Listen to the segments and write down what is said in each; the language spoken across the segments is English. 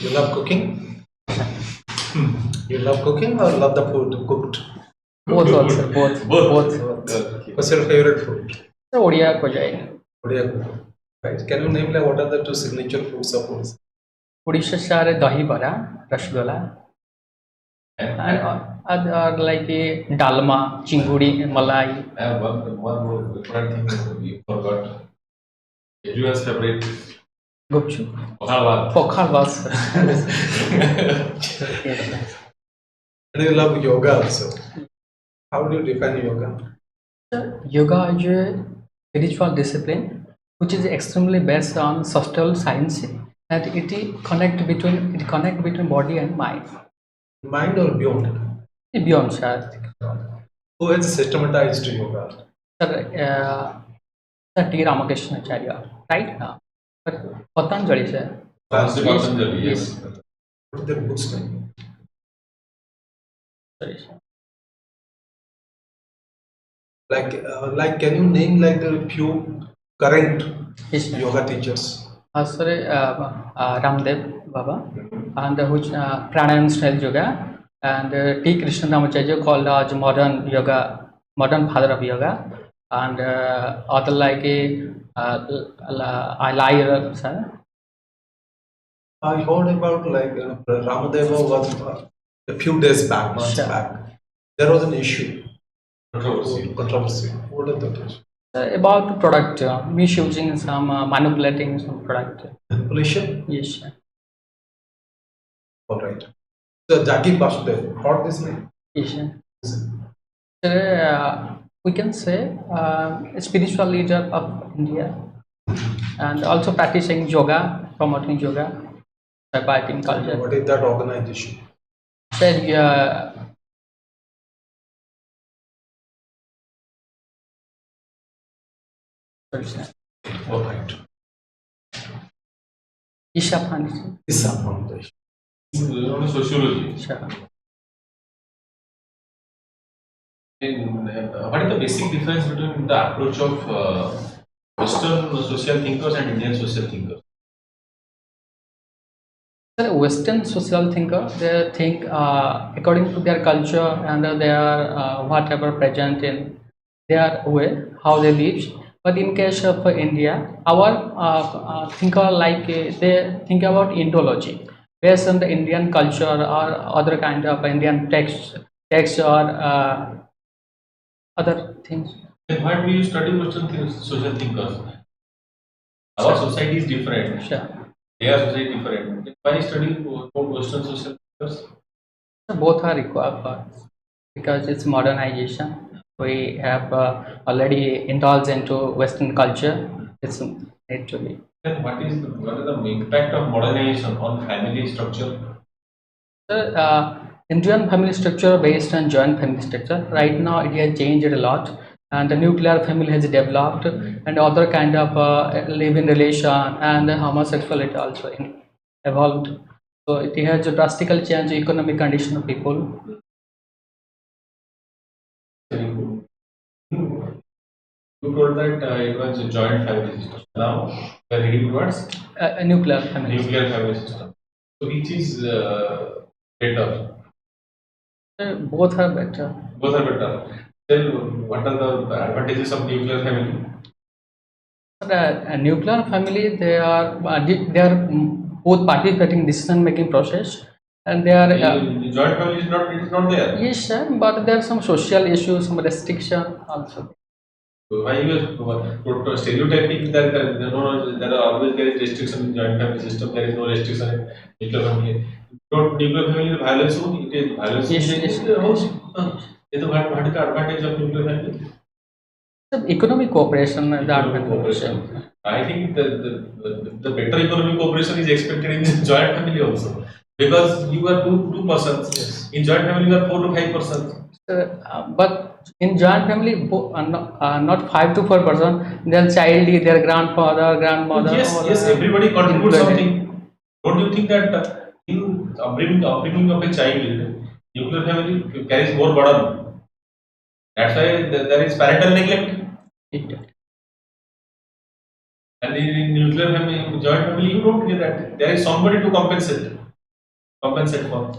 You love cooking? You love cooking or love the food cooked? Both also, both. Okay. What's your favorite food? Odia ko jai. Odia. Right. Can you name like what are the two signature foods of Odisha? Odisha share dahi bara, rasgulla, and other like a dalma, chingudi, malai. I have one more different thing you forgot. Everyone's favorite. Gupchu. Pokhal Pokhal. And you love yoga also. How do you define yoga? Yoga is a spiritual discipline which is extremely based on social science, and it connect between body and mind. Mind or beyond? Beyond, sir. Who has systematized yoga? Sir, T. Ramakrishnacharya, right? But Patanjali, sir. Patanjali, yes. What is their book's name? Sorry, sir. Like, can you name like the few current yoga teachers? Sir, Ramdev Baba, and which pranayam style yoga, and T. Krishnamacharya called as modern father of yoga, and other like I lie, sir. I heard about like Ramadeva was a few days back, months back. There was an issue. Controversy. What is that issue? About product, misusing some manipulating some product. Manipulation? Yes, sir. All right. So Jaki Basudev, heard this name? Yes, sir. Sir, we can say a spiritual leader of India, and also practicing yoga, promoting yoga, biking culture. What is that organization? Sir, All right. Isha Foundation. Isha Foundation. Sociology. Sure. What is the basic difference between the approach of Western social thinkers and Indian social thinkers? Western social thinker, they think according to their culture and their whatever present in their way, how they live. But in case of India, our thinker like they think about Indology based on the Indian culture or other kind of Indian text or other things. Then why do you study Western social thinkers? Our society is different. Sure. Their society is different. Then why study Western social thinkers? Both are required for us because it's modernization. We have already indulged into Western culture. It's need to be. Then what is the impact of modernization on family structure? Indian family structure based on joint family structure. Right now, it has changed a lot, and the nuclear family has developed, and other kind of live-in relation and homosexuality also evolved. So it has drastically changed the economic condition of people. You told that it was a joint family system. Now we are heading towards A nuclear family. Nuclear family system. So which is better? Both are better. Both are better. Tell what are the advantages of nuclear family? A nuclear family, they are both participating decision making process, and they are The joint family is not there. yes, sir, but there are some social issues, some restriction also. So why you are stereotyping that there are always there is restriction in joint family system, there is no restriction in nuclear family. Nuclear family violence it is violence. Yes. So what is the advantage of nuclear family? Economic cooperation, the Cooperation. I think the better economic cooperation is expected in joint family also, because you are two persons. Yes. In joint family, you are 4 to 5 persons. But in joint family, not 5 to 4 person, their child, their grandmother. Yes, everybody contributes something. Don't you think that in upbringing of a child, nuclear family carries more burden? That's why there is parental neglect. And in nuclear family, joint family, you don't get that. There is somebody to compensate for.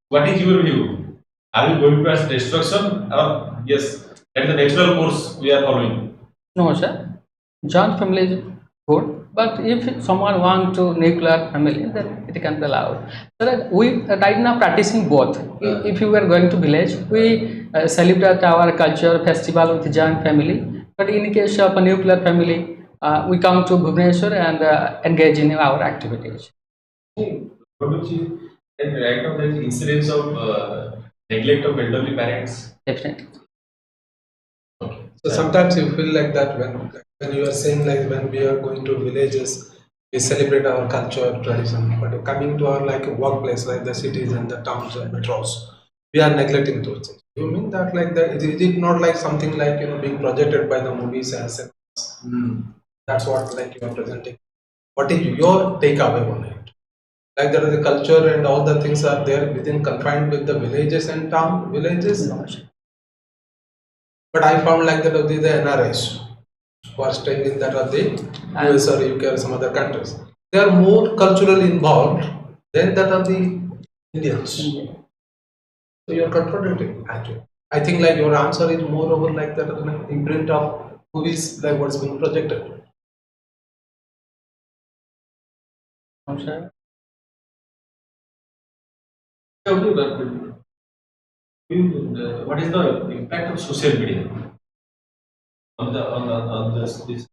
What is your view? Are we going towards destruction or yes? That is the natural course we are following. No, sir. Joint family is good, but if someone want to nuclear family, then it can be allowed. So that we right now practicing both. If you were going to village, we celebrate our culture festival with joint family. But in case of a nuclear family, we come to Bhubaneswar and engage in our activities. Don't you see? And right now there is incidence of neglect of elderly parents. Definitely. So sometimes you feel like that when you are saying like when we are going to villages, we celebrate our culture, tradition, but coming to our like workplace, like the cities and the towns and metros, we are neglecting those things. You mean that like that? Is it not like something like being projected by the movies and cinemas? That's what like you are presenting. What is your takeaway on it? Like that the culture and all the things are there within confined with the villages and town villages. No, sir. But I found like that of the NRIs who are staying in that of the US or UK or some other countries. They are more culturally involved than that of the Indians. So you are contradicting actually. I think like your answer is more over like that of an imprint of movies like what's being projected. No, sir. Okay, but what is the impact of social media on this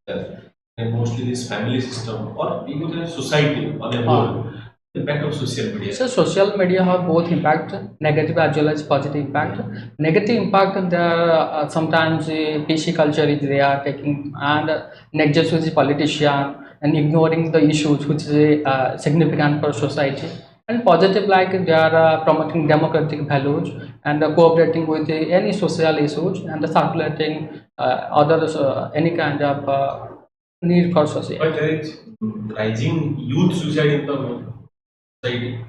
and mostly this family system or even the society on a whole? Impact of social media. So social media have both impact, negative as well as positive impact. Negative impact, there sometimes PC culture is they are taking and next with the politician and ignoring the issues which is significant for society. And positive like they are promoting democratic values and cooperating with any social issues and circulating others any kind of need for society. But there is rising youth suicide in the society.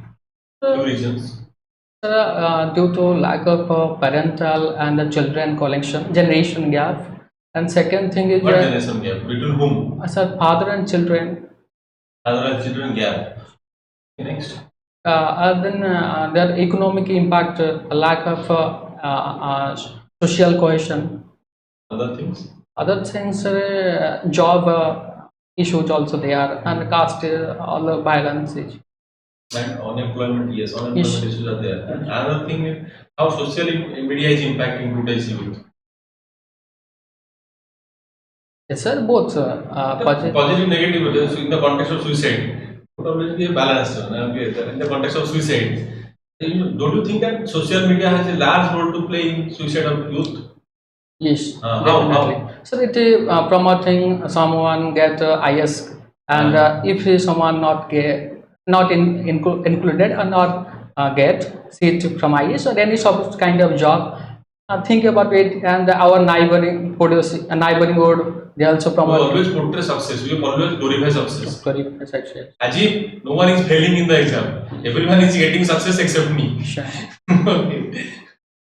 Few reasons. Due to lack of parental and the children collection generation gap, and second thing is What generation gap? Between whom? father and children. Father and children gap. Next. Then their economic impact, lack of social cohesion. Other things. Other things, job issues also there, and caste, all the violence. And unemployment, yes, unemployment issues are there. And another thing is how social media is impacting today's youth. Yes, sir, both Positive, negative, in the context of suicide. But always be balanced in the context of suicide. Don't you think that social media has a large role to play in suicide of youth? Yes, How? definitely. So it is promoting someone get IS, and if someone included or not get seat from IS or any sort of kind of job, think about it. And our neighboring would they also We promote. always portray success. We always glorify success. Success. As if no one is failing in the exam. Everyone is getting success except me. Sure. Okay.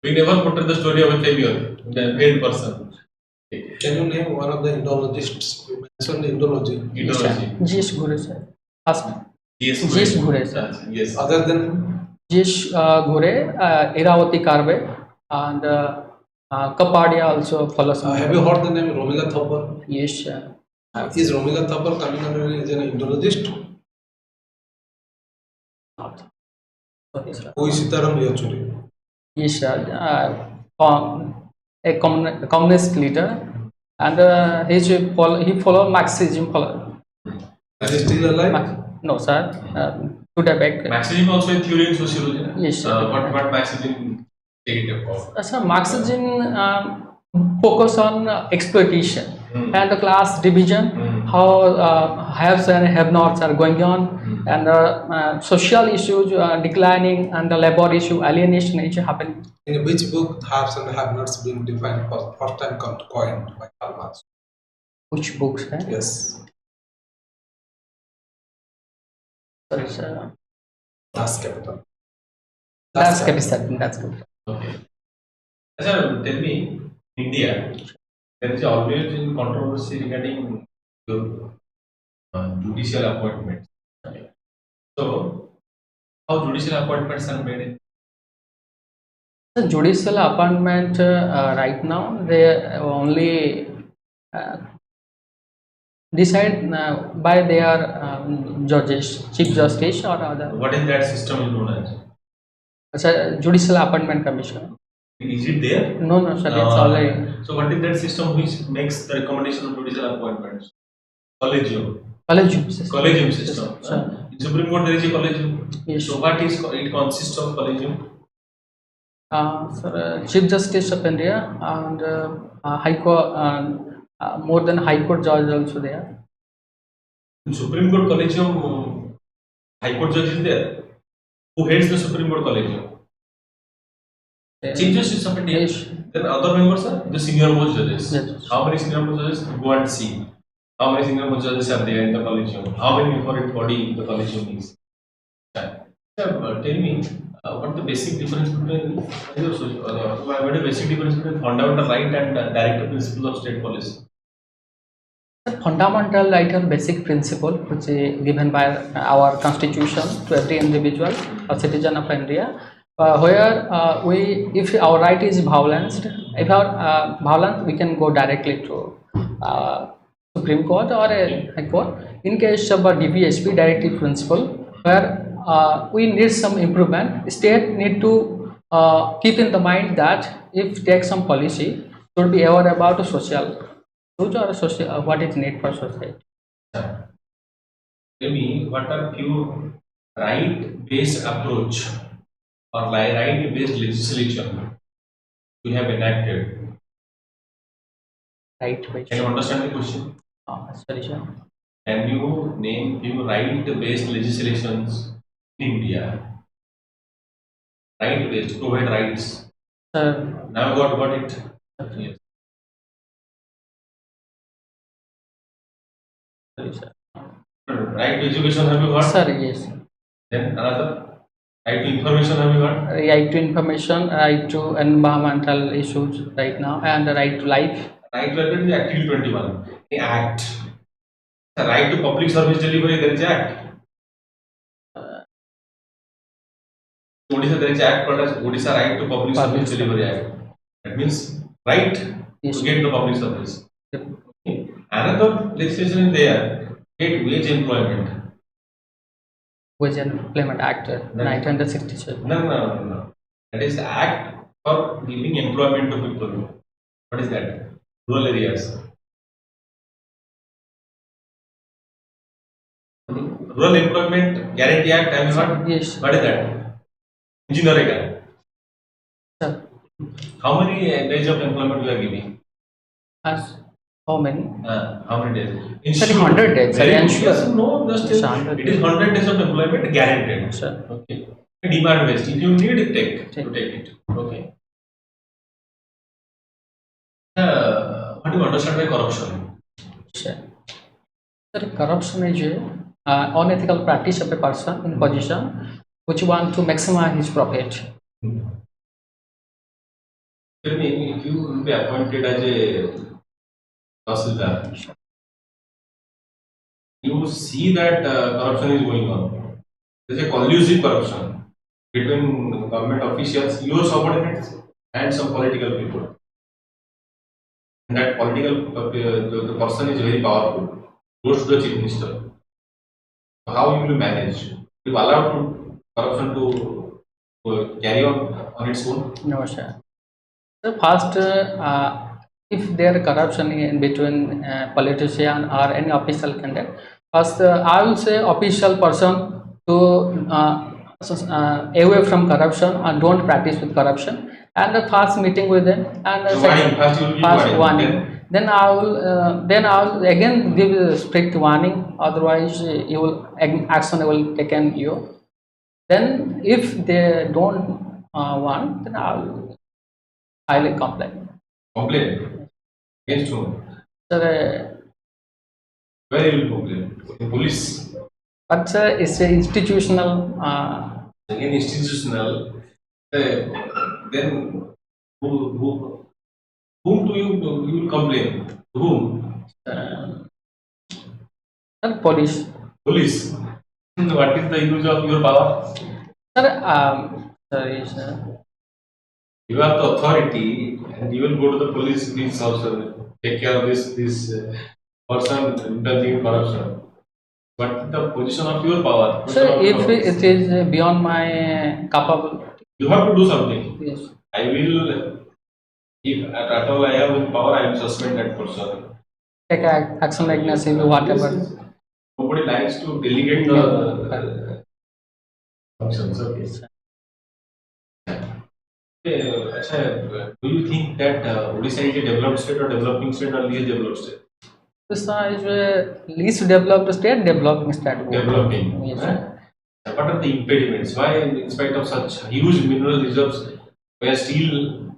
We never portray the story of a failure, the failed person. Can you name one of the Indologists? You mentioned Indology. Ideology. Jish Gure sir. First. Yes. Jish Gure sir. Yes. Other than Jish Gure, Iravati Karve, and Kapadia also follows. have you heard the name Romila Thapar? Yes. Is Romila Thapar coming under as an Indologist? Sorry, sir. Who is Sitaram Yachuri? Yes, a communist leader, and he followed Marxism. Is he still alive? No, sir. Today back. Marxism also a theory in sociology. Yes, sir. What Marxism take it about? So Marxism focus on exploitation and the class division, how haves and have-nots are going on, and social issues declining, and the labor issue, alienation issue happening. In which book haves and have-nots being defined for first time coined by Karl Marx? Which books? Yes. Sorry, sir. Das Kapital. That's capital. That's good. Okay. Sir, tell me, India, there is always been controversy regarding your judicial appointments. So, how judicial appointments are made in? The judicial appointment right now they only uh, decide by their judges, chief justice or other. What is that system known as? It's a judicial appointment commission. Is it there? No, no, sir. It's already So, what is that system which makes the recommendation of judicial appointments? Collegium. collegium system. Collegium system. Sir. In Supreme Court, there is a collegium. Yes. So, what is it consists of collegium? Sir, Chief Justice of India and High Court, more than High Court judge also there. In Supreme Court collegium, High Court judge is there. Who heads the Supreme Court collegium? Chief Justice of India. Yes. Then other members are the senior most judges. Yes. How many senior most judges? Go and see. How many senior most judges are there in the collegium? How many different body the collegium is? Tell me, what the basic difference between what the basic difference between fundamental right and directive principles of state policy? The fundamental right and basic principle which is given by our constitution to every individual or citizen of India, where if our right is violated, if our violence, we can go directly to Supreme Court or a High Court. In case of a DVSP, directive principle, where we need some improvement, state need to keep in the mind that if take some policy, should be aware about social truth or social what is need for society. Tell me, what are few right-based approach or right-based legislation we have enacted? Right, which Can you understand the question? sorry, sir. Can you name few right-based legislations in India? Right-based, provide rights. Sir, Now got it. Yes. sorry, sir. Right to education have you heard? Sir, yes. Then another. Right to information have you heard? Right to information, right to environmental issues right now, and the right to life. Right to life is Article 21. The Act. The right to public service delivery, there is Act. Odisha, there is Act called as Odisha Right to Public Service Delivery Act. That means right Yes. to get the public service. Yep. Okay. Another legislation is there. Get wage employment. Wage and Employment Act 1967. No. That is the Act for giving employment to people. What is that? Rural areas. Rural Employment Guarantee Act, have you heard? Yes. What is that? Engineering Act. Sir, How many days of employment we are giving? as how many? How many days? Sir, 100 days. Very good. Ensure. Yes, no, just It's 100 it is 100 days of employment guaranteed. Sir. Okay. Demand based. If you need it, take Take. it. Okay. What do you understand by corruption? Sir, corruption is unethical practice of a person in position which want to maximize his profit. Tell me, if you will be appointed as a Tahsildar, you see that corruption is going on. There is a collusive corruption between government officials, your subordinates, and some political people. And that political the person is very powerful, close to the chief minister. So how you will manage? You allow to corruption to carry on its own? No, sir. So first, if there corruption in between politician or any official candidate, first I will say official person to away from corruption and don't practice with corruption, and the first meeting with them and So warning, first you will give first warning. Then I will again give a strict warning. Otherwise, you will action will taken you. Then if they don't want, then I will highly complain. Complain against whom? Sir, Where you will complain? In police? but it's an institutional. Again institutional. Then whom do you will complain? To whom? Sir, police. Police. What is the use of your power? Sir, sorry, sir. You have the authority, and you will go to the police. Please also take care of this person indulging in corruption. What is the position of your power? Position Sir, of your if office? it is beyond my capability, You have to do something. yes. I will, if at all I have power, I will suspend that person. Take action like necessary, whatever. Nobody likes to delegate the functions. Okay. Do you think that Odisha is a developed state or developing state or least developed state? This is least developed state, developing state. Developing. Yes. What are the impediments? Why, in spite of such huge mineral reserves, we are still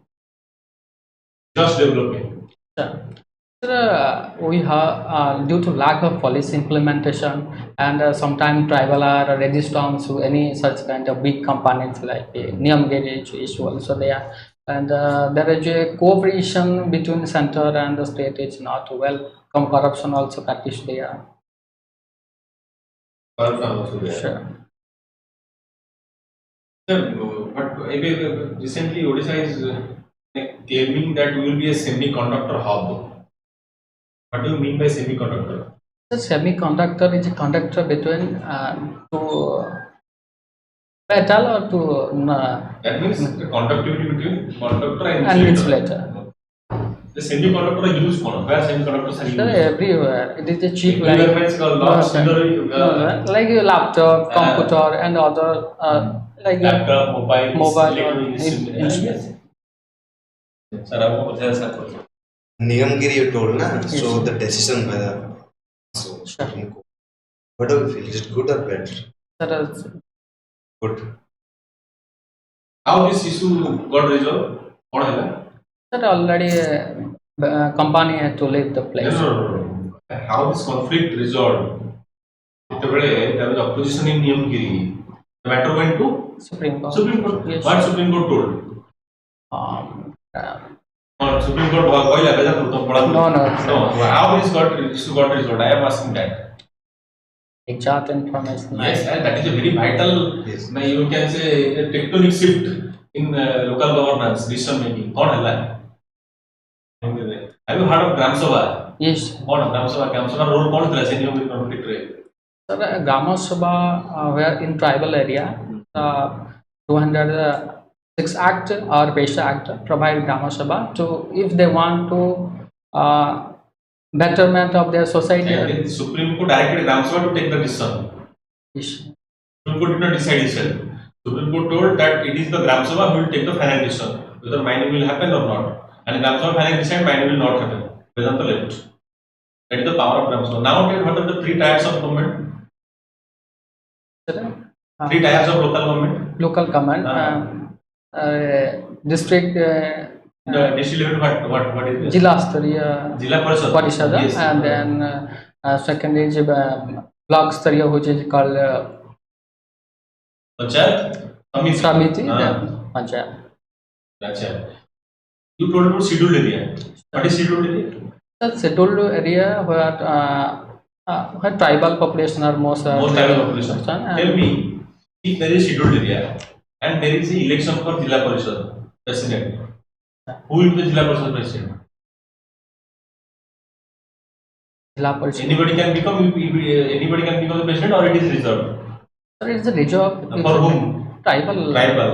just developing? Sir, we have due to lack of policy implementation and sometimes tribal are resistant to any such kind of big companies like Niyamgiri issue also there, and there is a cooperation between the center and the state is not well. Corruption also practiced there. Corruption also there. Sure. Sir, but recently Odisha is claiming that we will be a semiconductor hub. What do you mean by semiconductor? The semiconductor is a conductor between two metal or two That means the conductivity between conductor and and insulator. insulator. The semiconductor are used for where semiconductors are used? Sir, everywhere. It is a cheap Everywhere like means not similar, like a laptop, computer, and other like laptop, mobile or electronic instruments. Sir, आपको पता है sir? Niyamgiri you told na, so the decision by the Supreme Court. What do you feel? Is it good or bad? Sir, Good. How this issue got resolved? What happened? sir, already company had to leave the place. No. How this conflict resolved? There was opposition in Niyamgiri. The matter went to Supreme Court. Supreme Court. Yes. What Supreme Court told? Supreme Court No. How this issue got resolved? I am asking that. Exact information. Yes, and that is a very vital. Yes. You can say a tectonic shift in local governance, decision making. Have you heard of Gram Sabha? Yes. Gram Sabha role कौन था ऐसे नियम conflict रहे? Sir, Grama Sabha were in tribal area. 206 Act or Pesha Act provide Grama Sabha to if they want to betterment of their society. And then the Supreme Court directed Gram Sabha to take the decision. Yes. Supreme Court did not decide itself. Supreme Court told that it is the Gram Sabha who will take the final decision whether mining will happen or not. And Gram Sabha final decide mining will not happen. Vedanta left. That is the power of Gram Sabha. Now what are the three tiers of government? Three tiers of local government. Local government, district, The district level what is this? Jilla Stariya Jilla Parishad. Parishad, Yes. and then second is block Stariya, which is called Panchayat. Samiti, Ah. then Panchayat. Gotcha. You told about scheduled area. What is scheduled area? The scheduled area where tribal population are most Most tribal population. and Tell me, if there is scheduled area and there is an election for Jilla Parishad president, who will be the Jilla Parishad president? Jilla Parishad. Anybody can become the president, or it is reserved So it's a reserve for whom? tribal. Tribal.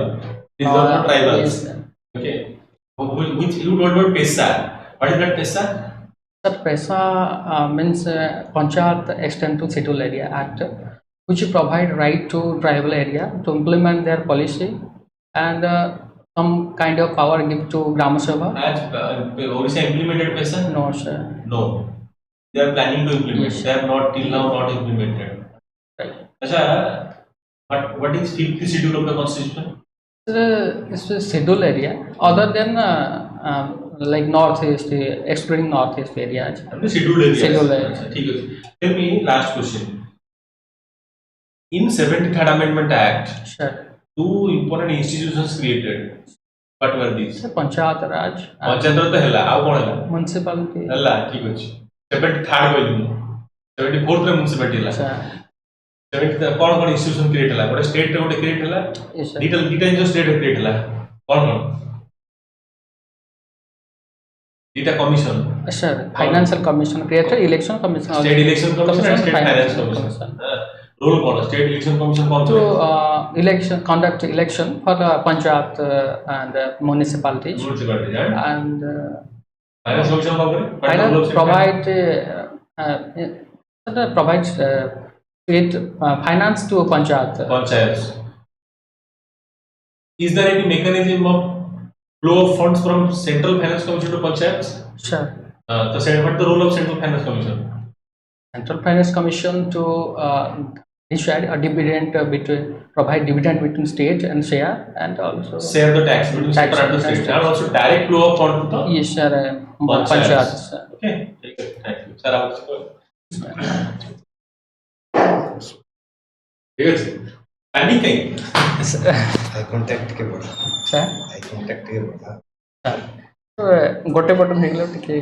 Reserved for tribals. Yes. Okay. Which you told about PESA. What is that PESA? Sir, PESA means Panchayat Extend to Scheduled Area Act, which provide right to tribal area to implement their policy and some kind of power give to Grama Sabha. Has Odisha implemented PESA? No, sir. No. They are planning to implement. Yes. They have not till now not implemented. Right. Acha, what is fifth schedule of the constitution? It's a scheduled area other than like northeast, excluding northeast areas. Scheduled areas. Scheduled areas. अच्छा, ठीक है. Tell me last question. In 73rd Amendment Act, Sure. two important institutions created. What were these? So Panchayat Raj, Panchayat तो ହେଲା, ଆଉ କଣ ହେଲା? municipality. ହେଲା, ଠିକ ଅଛି. 73rd କହିଲି ମୁଁ. 74th रे municipality ला अच्छा 70th कौन institution create हला गोटे state रे गोटे create हला yes sir detail जो state रे create हला कौन data commission sir financial commission created election commission also. state election commission and state finance commission role कौन state election commission कौन to election conduct election for the panchayat and municipalities and finance commission कौन करे finance provides create finance to panchayat. panchayats is there any mechanism of flow of funds from central finance commission to panchayats Sure. What the role of central finance commission Central Finance Commission to decide a dividend provide dividend between state and share and also share the tax between Tax state and the state tax. and also direct flow of funds to the yes sir panchayats. okay thank you sir ठीक है panic कहीं eye contact के बोला sir eye contact के बोला गोटे button हो गला टिके